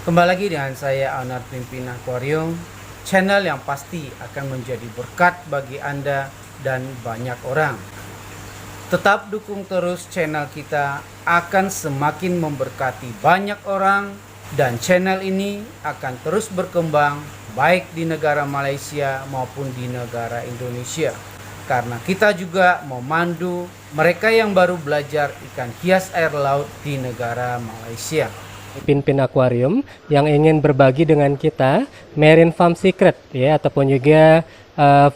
Kembali lagi dengan saya Anar Pimpin Akuarium, channel yang pasti akan menjadi berkat bagi Anda dan banyak orang. Tetap dukung terus channel kita, akan semakin memberkati banyak orang, dan channel ini akan terus berkembang baik di negara Malaysia maupun di negara Indonesia. Karena kita juga memandu mereka yang baru belajar ikan hias air laut di negara Malaysia. Pimpin Akuarium yang ingin berbagi dengan kita Marine Farm Secret ya, ataupun juga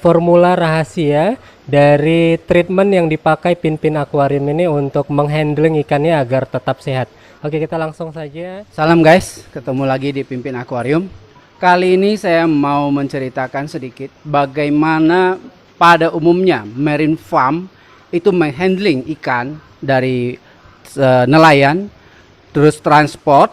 formula rahasia dari treatment yang dipakai Pimpin Akuarium ini untuk menghandling ikannya agar tetap sehat. Oke, kita langsung saja. Salam guys, ketemu lagi di Pimpin Akuarium. Kali ini saya mau menceritakan sedikit bagaimana pada umumnya marine farm itu menghandling ikan dari nelayan, terus transport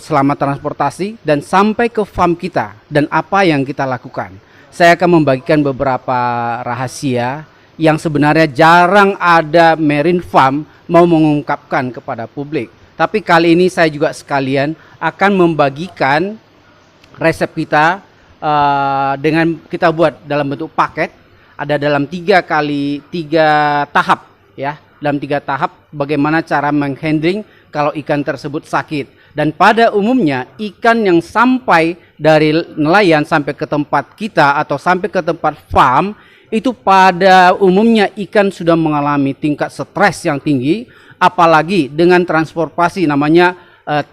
selama transportasi dan sampai ke farm kita, dan apa yang kita lakukan. Saya akan membagikan beberapa rahasia yang sebenarnya jarang ada marine farm mau mengungkapkan kepada publik. Tapi kali ini saya juga sekalian akan membagikan resep kita dengan kita buat dalam bentuk paket. Ada dalam tiga tahap ya. Dalam 3 tahap bagaimana cara menghandling kalau ikan tersebut sakit. Dan pada umumnya ikan yang sampai dari nelayan sampai ke tempat kita atau sampai ke tempat farm, itu pada umumnya ikan sudah mengalami tingkat stres yang tinggi, apalagi dengan transportasi namanya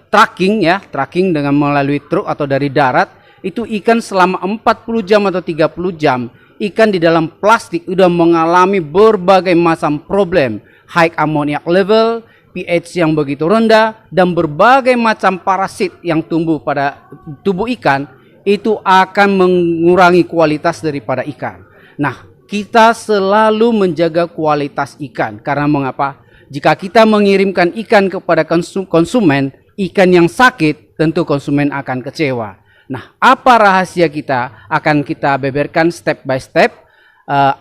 trucking ya, trucking dengan melalui truk atau dari darat. Itu ikan selama 40 jam atau 30 jam, ikan di dalam plastik sudah mengalami berbagai macam problem. High ammoniac level, pH yang begitu rendah, dan berbagai macam parasit yang tumbuh pada tubuh ikan, itu akan mengurangi kualitas daripada ikan. Nah, kita selalu menjaga kualitas ikan. Karena mengapa? Jika kita mengirimkan ikan kepada konsumen, ikan yang sakit, tentu konsumen akan kecewa. Nah, apa rahasia kita? Akan kita beberkan step by step.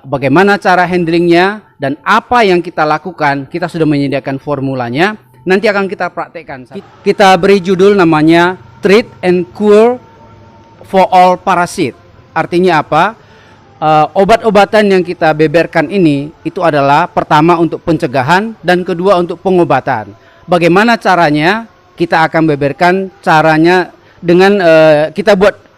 Bagaimana cara handlingnya dan apa yang kita lakukan. Kita sudah menyediakan formulanya. Nanti akan kita praktekkan. Kita beri judul namanya Treat and Cure for All Parasit. Artinya apa? Obat-obatan yang kita beberkan ini itu adalah pertama untuk pencegahan dan kedua untuk pengobatan. Bagaimana caranya? Kita akan beberkan caranya dengan kita buat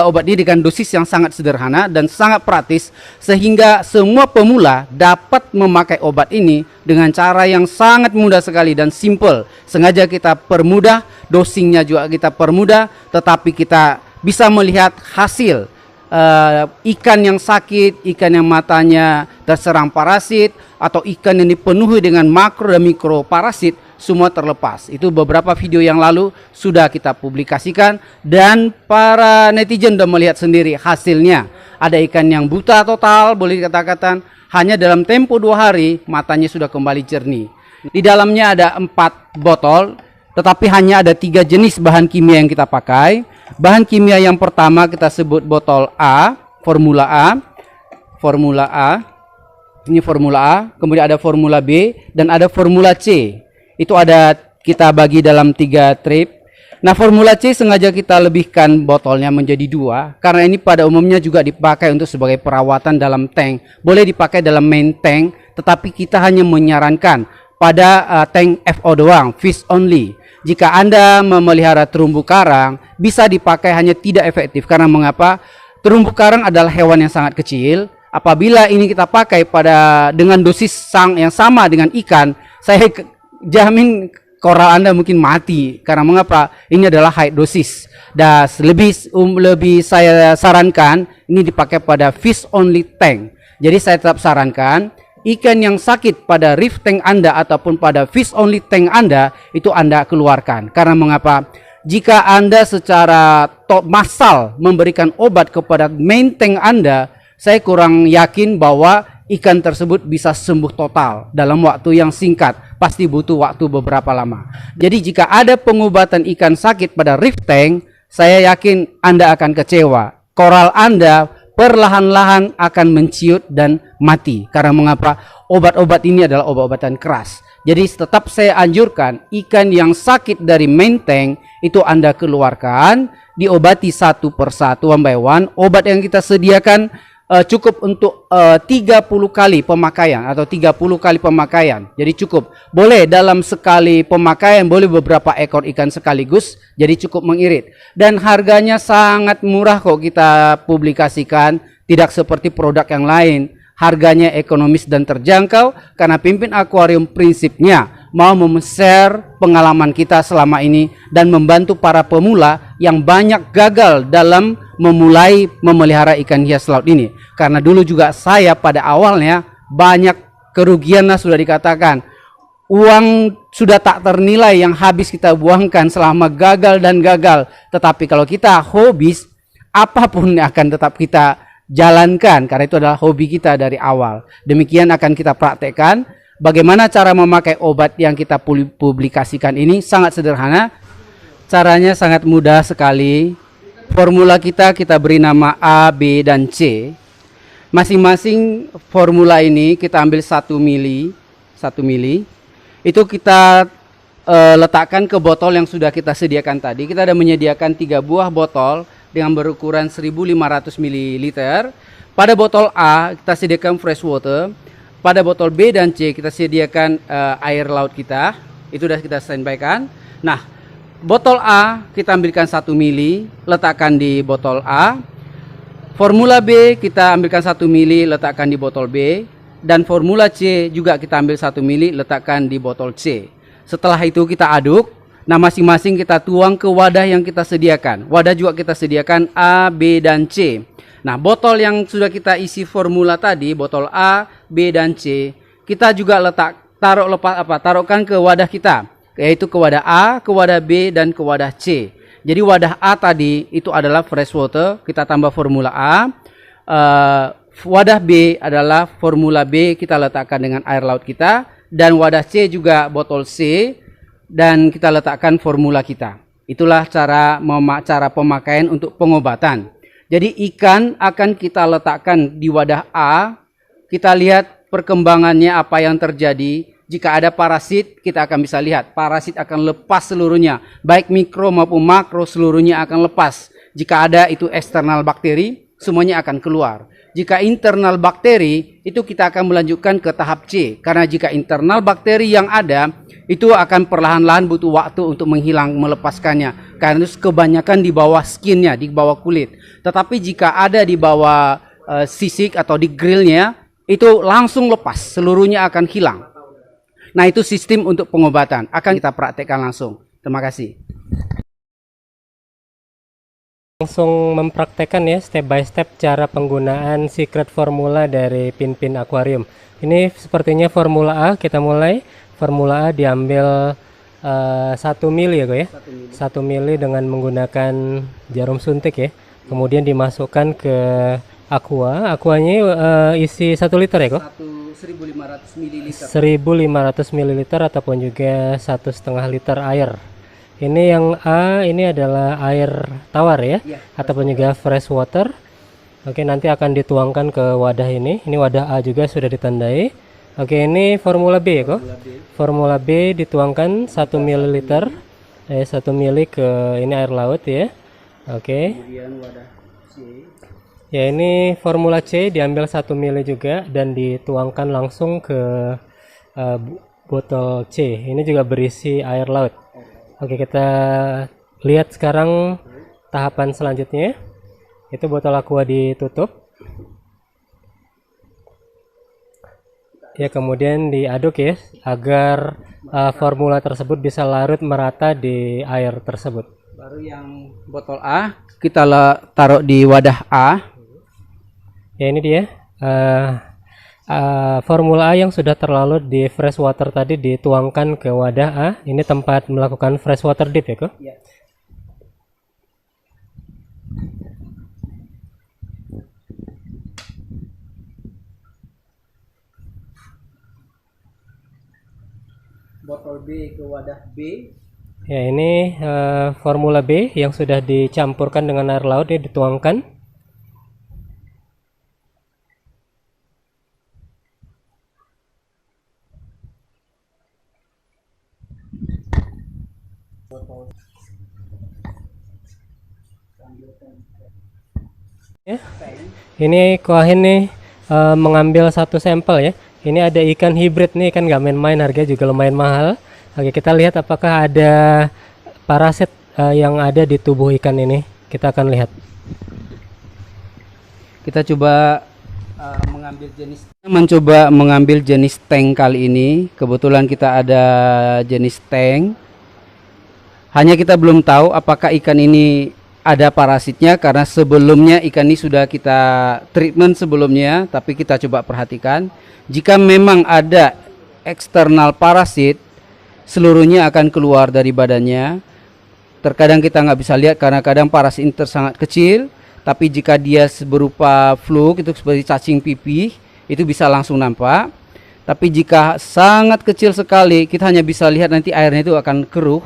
obat ini dengan dosis yang sangat sederhana dan sangat praktis, sehingga semua pemula dapat memakai obat ini dengan cara yang sangat mudah sekali dan simple. Sengaja kita permudah, dosingnya juga kita permudah, tetapi kita bisa melihat hasil. Ikan yang sakit, ikan yang matanya terserang parasit, atau ikan yang dipenuhi dengan makro dan mikro parasit, semua terlepas. Itu beberapa video yang lalu sudah kita publikasikan dan para netizen sudah melihat sendiri hasilnya. Ada ikan yang buta total, boleh dikatakan hanya dalam tempo 2 hari matanya sudah kembali jernih. Di dalamnya ada 4 botol, tetapi hanya ada 3 jenis bahan kimia yang kita pakai. Bahan kimia yang pertama kita sebut botol A, formula A. Formula A. Ini formula A, kemudian ada formula B dan ada formula C. Itu ada kita bagi dalam 3 trip. Nah, formula C sengaja kita lebihkan botolnya menjadi 2 karena ini pada umumnya juga dipakai untuk sebagai perawatan dalam tank. Boleh dipakai dalam main tank, tetapi kita hanya menyarankan pada tank FO doang, fish only. Jika Anda memelihara terumbu karang, bisa dipakai, hanya tidak efektif. Karena mengapa? Terumbu karang adalah hewan yang sangat kecil. Apabila ini kita pakai dengan dosis yang sama dengan ikan, saya jamin koral Anda mungkin mati. Karena mengapa? Ini adalah high dosis. Dan lebih saya sarankan ini dipakai pada fish only tank. Jadi saya tetap sarankan ikan yang sakit pada reef tank Anda ataupun pada fish only tank Anda itu Anda keluarkan. Karena mengapa? Jika Anda secara massal memberikan obat kepada main tank Anda, saya kurang yakin bahwa ikan tersebut bisa sembuh total dalam waktu yang singkat. Pasti butuh waktu beberapa lama. Jadi jika ada pengobatan ikan sakit pada reef tank, saya yakin Anda akan kecewa. Koral Anda perlahan-lahan akan menciut dan mati. Karena mengapa? Obat-obat ini adalah obat-obatan keras. Jadi tetap saya anjurkan ikan yang sakit dari main tank itu Anda keluarkan, diobati satu persatu one by one. Obat yang kita sediakan cukup untuk 30 kali pemakaian atau 30 kali pemakaian. Jadi cukup. Boleh dalam sekali pemakaian, boleh beberapa ekor ikan sekaligus, jadi cukup mengirit. Dan harganya sangat murah kok kita publikasikan, tidak seperti produk yang lain. Harganya ekonomis dan terjangkau karena Pimpin Akuarium prinsipnya mau share pengalaman kita selama ini dan membantu para pemula yang banyak gagal dalam memulai memelihara ikan hias laut ini. Karena dulu juga saya pada awalnya banyak kerugian sudah dikatakan. Uang sudah tak ternilai yang habis kita buangkan selama gagal dan gagal. Tetapi kalau kita hobis, apapun akan tetap kita jalankan karena itu adalah hobi kita dari awal. Demikian akan kita praktekkan. Bagaimana cara memakai obat yang kita publikasikan ini sangat sederhana. Caranya sangat mudah sekali. Formula kita beri nama A, B, dan C. Masing-masing formula ini kita ambil 1 mili. Itu kita letakkan ke botol yang sudah kita sediakan tadi. Kita ada menyediakan 3 buah botol dengan berukuran 1500 ml. Pada botol A kita sediakan fresh water. Pada botol B dan C kita sediakan air laut kita. Itu sudah kita standby-kan. Nah, botol A kita ambilkan 1 mili, letakkan di botol A. Formula B kita ambilkan 1 mili, letakkan di botol B. Dan formula C juga kita ambil 1 mili, letakkan di botol C. Setelah itu kita aduk. Nah, masing-masing kita tuang ke wadah yang kita sediakan. Wadah juga kita sediakan A, B, dan C. Nah, botol yang sudah kita isi formula tadi, botol A, B, dan C, kita juga taruhkan ke wadah kita, yaitu ke wadah A, ke wadah B, dan ke wadah C. Jadi wadah A tadi itu adalah fresh water, kita tambah formula A. Wadah B adalah formula B, kita letakkan dengan air laut kita. Dan wadah C juga botol C, dan kita letakkan formula kita. Itulah cara pemakaian untuk pengobatan. Jadi ikan akan kita letakkan di wadah A. Kita lihat perkembangannya apa yang terjadi. Jika ada parasit, kita akan bisa lihat. Parasit akan lepas seluruhnya. Baik mikro maupun makro seluruhnya akan lepas. Jika ada itu eksternal bakteri, semuanya akan keluar. Jika internal bakteri, itu kita akan melanjutkan ke tahap C. Karena jika internal bakteri yang ada, itu akan perlahan-lahan butuh waktu untuk menghilang, melepaskannya. Karena itu kebanyakan di bawah skinnya, di bawah kulit. Tetapi jika ada di bawah sisik atau di grillnya, itu langsung lepas, seluruhnya akan hilang. Nah, itu sistem untuk pengobatan. Akan kita praktekkan langsung. Terima kasih. Langsung mempraktekkan ya step by step cara penggunaan secret formula dari Pimpin Akuarium. Ini sepertinya formula A, kita mulai. Formula A diambil 1 mili ya kok ya. 1 mili dengan menggunakan jarum suntik ya. Kemudian dimasukkan ke aqua. Aquanya isi 1 liter ya kok? 1500 ml. 1500 ml ataupun juga 1,5 liter air. Ini yang A, ini adalah air tawar ya, ataupun juga fresh water. Oke, nanti akan dituangkan ke wadah ini. Ini wadah A juga sudah ditandai. Oke, ini formula B kok. Formula B dituangkan 1 ml, 1 mili ke ini air laut ya. Oke. Kemudian wadah C. Ya, ini formula C diambil 1 mili juga dan dituangkan langsung ke botol C. Ini juga berisi air laut. Oke, kita lihat sekarang tahapan selanjutnya. Itu botol aqua ditutup. Ya, kemudian diaduk ya agar formula tersebut bisa larut merata di air tersebut. Baru yang botol A kita taruh di wadah A. Ya, ini dia. Formula A yang sudah terlalu di fresh water tadi dituangkan ke wadah A. Ini tempat melakukan fresh water dip ya kok? Ya. Botol B ke wadah B. Ya, ini formula B yang sudah dicampurkan dengan air laut ini dituangkan. Ya. Ini Koahin nih mengambil satu sampel ya. Ini ada ikan hibrid nih, ikan nggak main-main, harganya juga lumayan mahal. Oke, kita lihat apakah ada parasit yang ada di tubuh ikan ini. Kita akan lihat. Kita coba mencoba mengambil jenis tank kali ini. Kebetulan kita ada jenis tank. Hanya kita belum tahu apakah ikan ini ada parasitnya, karena sebelumnya ikan ini sudah kita treatment sebelumnya, tapi kita coba perhatikan. Jika memang ada eksternal parasit, seluruhnya akan keluar dari badannya. Terkadang kita nggak bisa lihat karena kadang parasit ini sangat kecil, tapi jika dia berupa fluk itu seperti cacing pipih, itu bisa langsung nampak. Tapi jika sangat kecil sekali, kita hanya bisa lihat nanti airnya itu akan keruh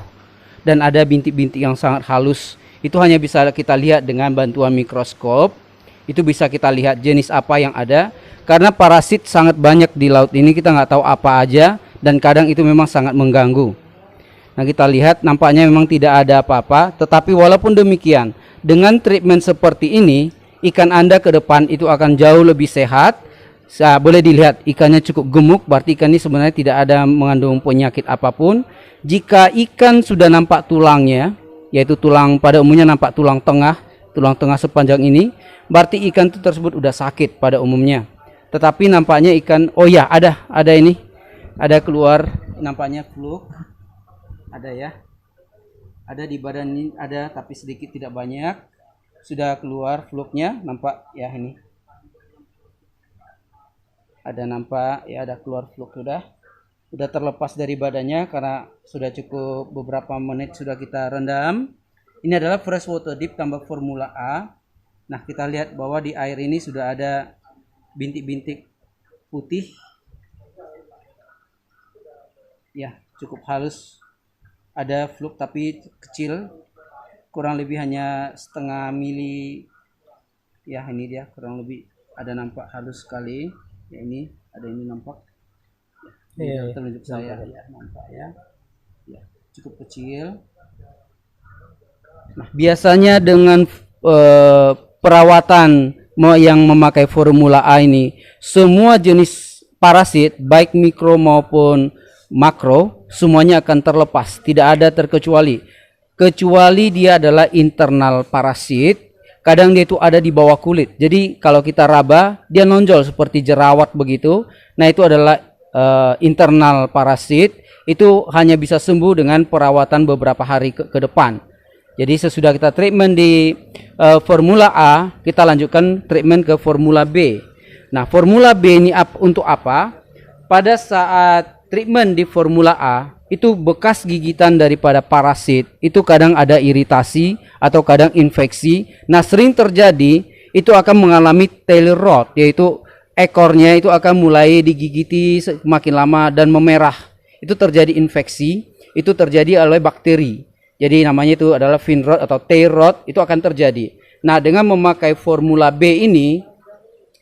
dan ada bintik-bintik yang sangat halus. Itu hanya bisa kita lihat dengan bantuan mikroskop. Itu bisa kita lihat jenis apa yang ada. Karena parasit sangat banyak di laut ini, kita nggak tahu apa aja. Dan kadang itu memang sangat mengganggu. Nah, kita lihat nampaknya memang tidak ada apa-apa. Tetapi walaupun demikian, dengan treatment seperti ini, ikan Anda ke depan itu akan jauh lebih sehat. Boleh dilihat ikannya cukup gemuk, berarti ikan ini sebenarnya tidak ada mengandung penyakit apapun. Jika ikan sudah nampak tulangnya, yaitu tulang pada umumnya nampak tulang tengah sepanjang ini, berarti ikan itu tersebut udah sakit pada umumnya. Tetapi nampaknya ikan, oh ya, ada ini, ada keluar, nampaknya fluk, ada ya, ada di badan ini, ada tapi sedikit tidak banyak, sudah keluar fluknya, nampak ya ini, ada nampak ya, ada keluar fluk sudah terlepas dari badannya karena sudah cukup beberapa menit sudah kita rendam. Ini adalah freshwater dip tambah formula A. Nah, kita lihat bahwa di air ini sudah ada bintik-bintik putih. Ya, cukup halus. Ada fluk tapi kecil. Kurang lebih hanya setengah mili. Ya, ini dia kurang lebih ada nampak halus sekali. Ya, ini ada ini nampak. Iya, Telunjuk saya ya, nampak ya, cukup kecil. Nah, biasanya dengan perawatan yang memakai formula A ini, semua jenis parasit baik mikro maupun makro semuanya akan terlepas, tidak ada terkecuali, kecuali dia adalah internal parasit. Kadang dia itu ada di bawah kulit, jadi kalau kita raba dia nonjol seperti jerawat begitu. Nah, itu adalah internal parasit, itu hanya bisa sembuh dengan perawatan beberapa hari ke depan. Jadi sesudah kita treatment di formula A, kita lanjutkan treatment ke formula B. Nah, formula B ini untuk apa? Pada saat treatment di formula A, itu bekas gigitan daripada parasit, itu kadang ada iritasi atau kadang infeksi. Nah, sering terjadi itu akan mengalami tail rot, yaitu ekornya itu akan mulai digigiti semakin lama dan memerah. Itu terjadi infeksi, itu terjadi oleh bakteri. Jadi namanya itu adalah fin rot atau tail rot, itu akan terjadi. Nah, dengan memakai formula B ini,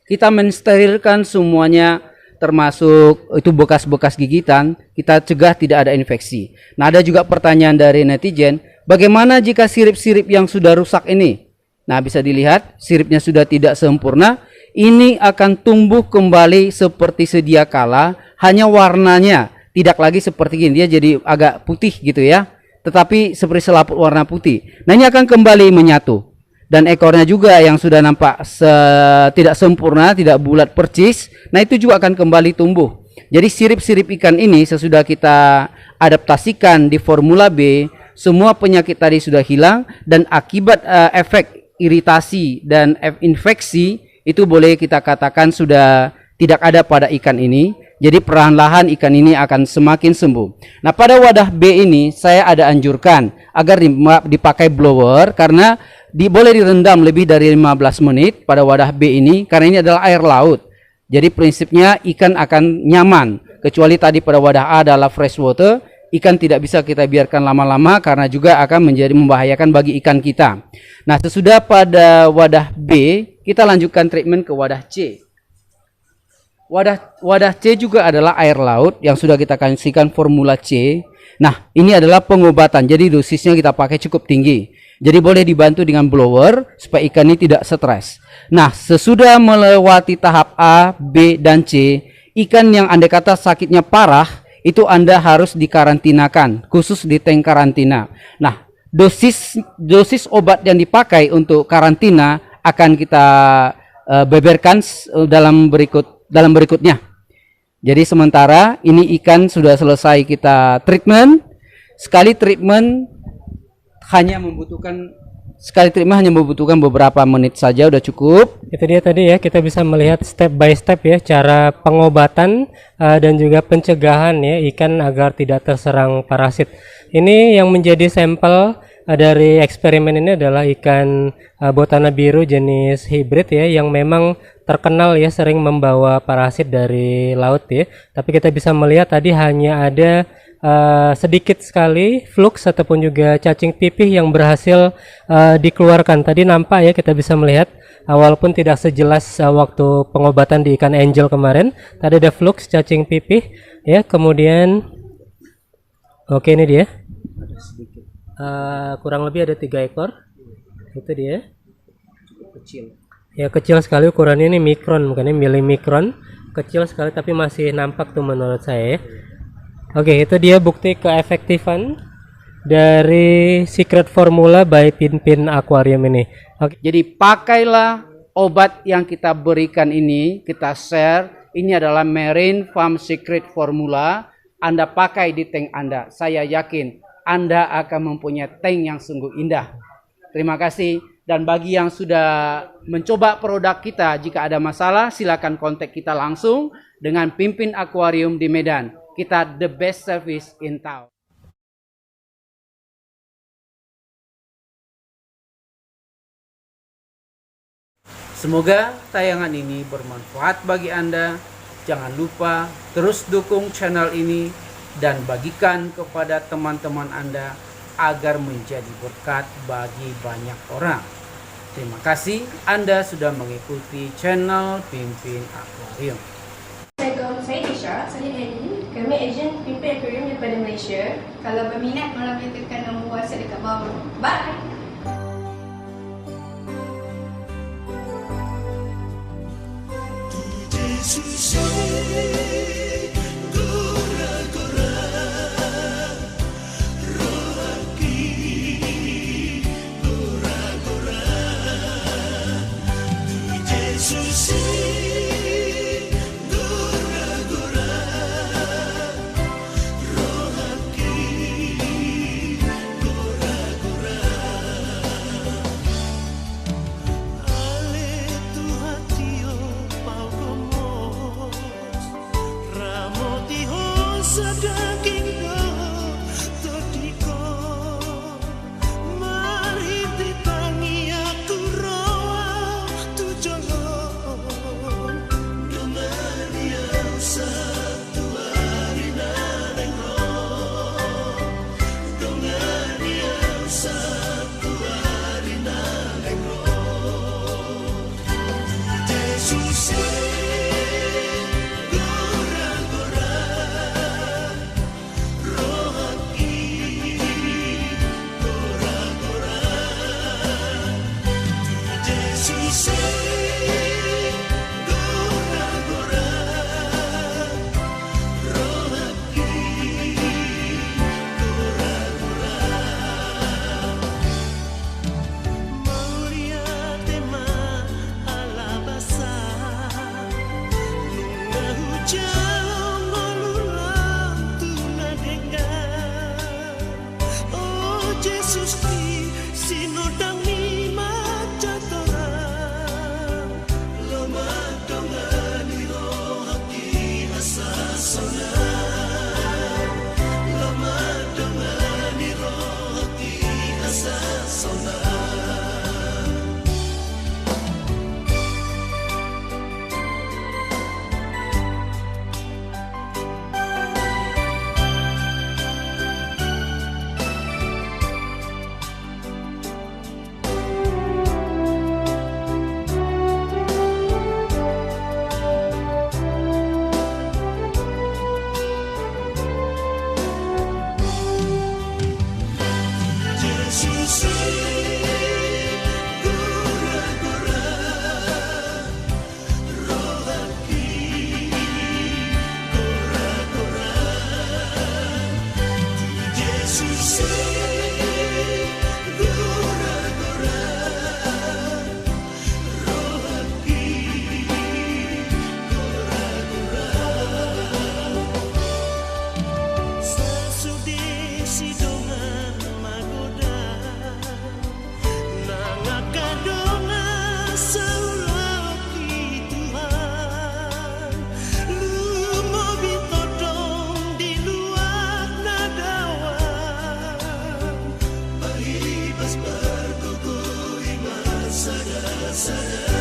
kita mensterilkan semuanya, termasuk itu bekas-bekas gigitan, kita cegah tidak ada infeksi. Nah, ada juga pertanyaan dari netizen, bagaimana jika sirip-sirip yang sudah rusak ini? Nah, bisa dilihat siripnya sudah tidak sempurna. Ini akan tumbuh kembali seperti sedia kala, hanya warnanya tidak lagi seperti ini, dia jadi agak putih gitu ya, tetapi seperti selaput warna putih. Nah, ini akan kembali menyatu. Dan ekornya juga yang sudah nampak tidak sempurna, tidak bulat percis, nah itu juga akan kembali tumbuh. Jadi sirip-sirip ikan ini sesudah kita adaptasikan di formula B, semua penyakit tadi sudah hilang, dan akibat efek iritasi dan infeksi itu boleh kita katakan sudah tidak ada pada ikan ini. Jadi perlahan-lahan ikan ini akan semakin sembuh. Nah, pada wadah B ini saya ada anjurkan agar dipakai blower, karena boleh direndam lebih dari 15 menit pada wadah B ini, karena ini adalah air laut. Jadi prinsipnya ikan akan nyaman. Kecuali tadi pada wadah A adalah fresh water, ikan tidak bisa kita biarkan lama-lama karena juga akan menjadi membahayakan bagi ikan kita. Nah, sesudah pada wadah B, kita lanjutkan treatment ke wadah C. Wadah C juga adalah air laut yang sudah kita kasihkan formula C. Nah, ini adalah pengobatan. Jadi dosisnya kita pakai cukup tinggi. Jadi boleh dibantu dengan blower supaya ikan ini tidak stres. Nah, sesudah melewati tahap A, B, dan C, ikan yang andai kata sakitnya parah, itu Anda harus dikarantinakan, khusus di tank karantina. Nah, dosis obat yang dipakai untuk karantina akan kita beberkan dalam berikutnya. Jadi sementara ini ikan sudah selesai kita treatment. Sekali treatment hanya membutuhkan beberapa menit saja, udah cukup. Itu dia tadi ya, kita bisa melihat step by step ya cara pengobatan dan juga pencegahan ya ikan agar tidak terserang parasit. Ini yang menjadi sampel dari eksperimen ini adalah ikan botana biru jenis hibrid ya, yang memang terkenal ya sering membawa parasit dari laut ya. Tapi kita bisa melihat tadi hanya ada sedikit sekali flux ataupun juga cacing pipih yang berhasil dikeluarkan. Tadi nampak ya, kita bisa melihat walaupun tidak sejelas waktu pengobatan di ikan angel kemarin. Tadi ada flux cacing pipih ya, kemudian oke, ini dia. Kurang lebih ada 3 ekor. Itu dia. Kecil. Ya, kecil sekali ukurannya, ini mikron, bukannya milimikron. Kecil sekali tapi masih nampak tuh menurut saya ya. Oke, itu dia bukti keefektifan dari secret formula by Pinpin Aquarium ini. Oke. Jadi pakailah obat yang kita berikan ini, kita share. Ini adalah Marine Farm Secret Formula. Anda pakai di tank Anda. Saya yakin Anda akan mempunyai tank yang sungguh indah. Terima kasih. Dan bagi yang sudah mencoba produk kita, jika ada masalah silakan kontak kita langsung dengan Pinpin Aquarium di Medan. Kita the best service in town. Semoga tayangan ini bermanfaat bagi Anda. Jangan lupa terus dukung channel ini dan bagikan kepada teman-teman Anda agar menjadi berkat bagi banyak orang. Terima kasih Anda sudah mengikuti channel Pinpin Aquarium. Assalamualaikum, saya Tisha, saya Helen. Kami ejen Pinpin Aquarium daripada Malaysia. Kalau berminat, malam yang tekan nombor WhatsApp dekat bawah. Bye! Sadar